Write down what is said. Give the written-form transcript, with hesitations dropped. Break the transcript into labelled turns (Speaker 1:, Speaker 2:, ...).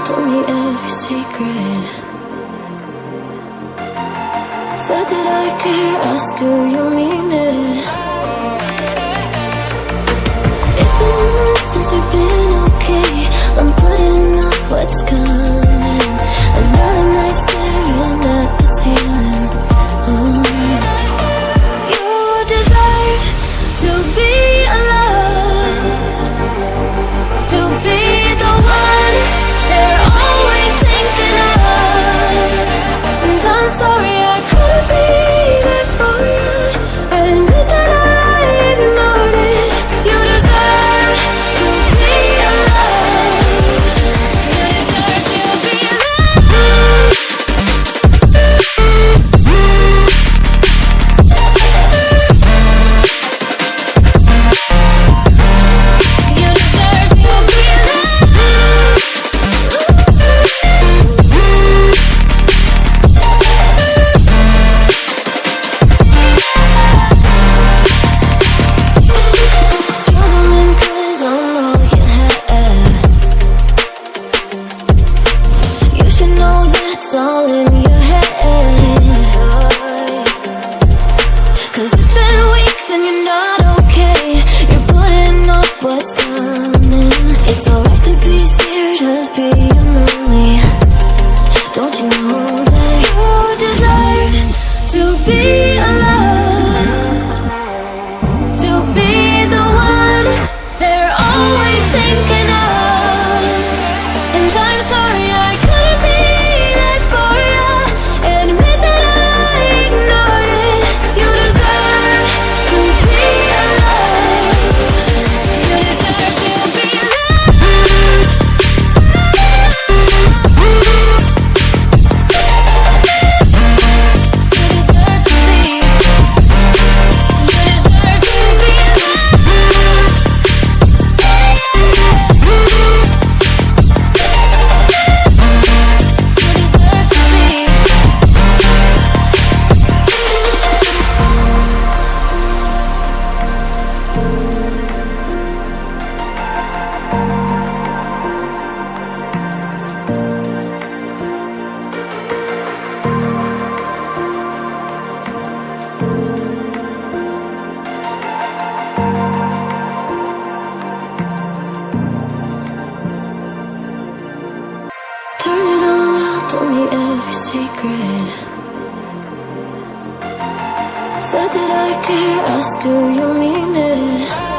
Speaker 1: told me every secret. Said that I care, asked do you mean it? It's been months since we've been okay. I'm putting off what's coming. Another night staring at the ceiling. You deserve to be alone, to be the one they're always thinking of. And I'm sorry I couldn't be there for you. I admit that I ignored it. You deserve to be alone. You deserve to be alone. You deserve to be alone. Struggling 'cause I'm all you had. You should know that's all in your head. 'Cause it's been weeks and you're not okay. You're putting off what's coming. It's alright to be scared of being lonely. Don't you know that you deserve to be alone, to be the one they're always thinking of. And I'm sorry I couldn't be there for you. Admit that I ignored it. You deserve to be alone. You deserve to be alone. You deserve to be. You deserve to be alone. Turn it all out, told me every secret. Said that I care, asked do you mean it?